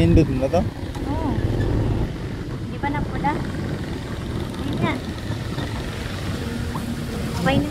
Pinindot mo to? Oo. Hindi ba napula? Ayun nga. Okay na.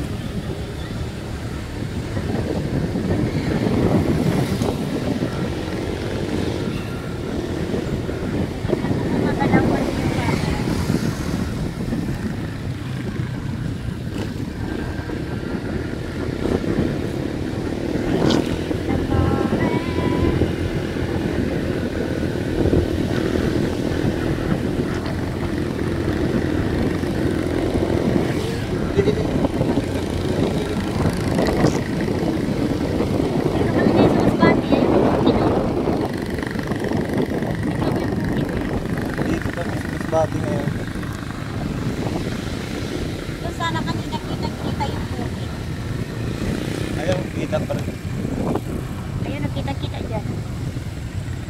Bati ngayon. Doon sana kanina kita yung bukid. Ayun, kita pa rin. Ayun, nakita-kita dyan.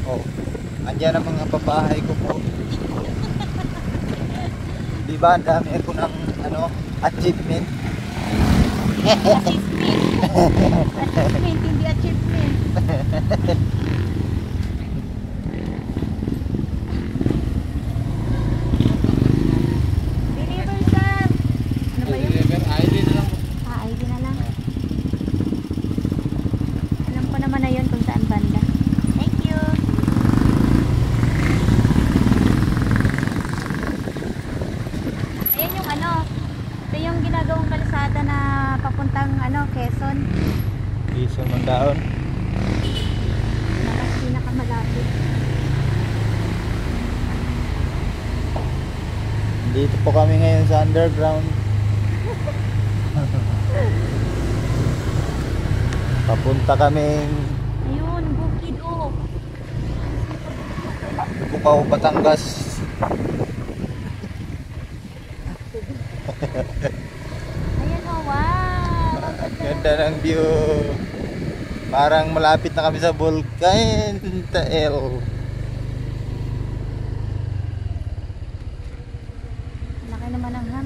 Oh, andyan ang mga papahay ko po. Diba, ang dami ako ng achievement. Achievement, hindi achievement. Deliver, sir. Ano ba yun? Deliver, ID na lang. Ah, ID na lang. Alam ko naman na yun kung saan banda. Thank you. Ayan yung ito yung ginagawang kalsada na papuntang Quezon. Iso ng daon. Pinakamalapit. Dito po kami ngayon sa underground. Papunta kaming Ayun, bukid oh. Bukaw, Batangas. Ayan oh, wow. Ganda ng view. Parang malapit na kami sa Volcan Tael. Laki naman ang ham.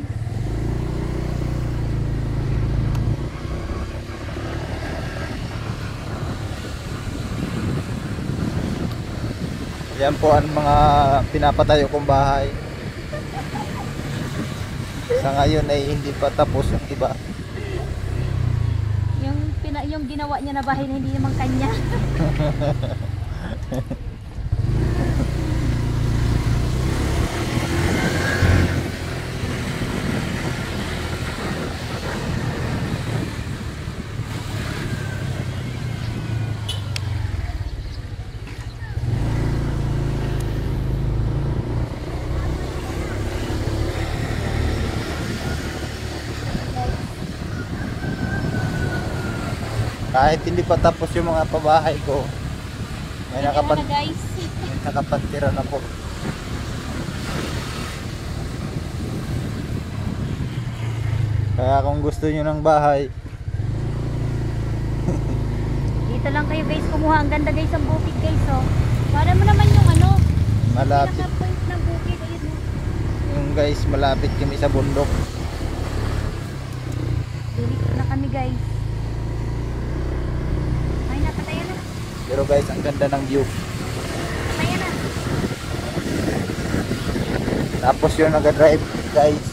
Yan po ang mga pinapatayo kong bahay. Sa ngayon ay hindi pa tapos yung iba. Yung ginawa niya na bahay na hindi naman kanya. Kahit hindi pa tapos yung mga pabahay ko, may Ayan na guys. nakapantira na po. Kaya kung gusto nyo ng bahay, Dito lang kayo guys kumuha. Ang ganda guys ang bukid guys oh. Para mo naman yung malapit pinaka-point ng bukid. Ayun oh. yung guys, malapit kami sa bundok. Dito na kami guys. Ay napatayan na. Pero guys, ang ganda ng view. Patayan na. Tapos yung nag-drive guys,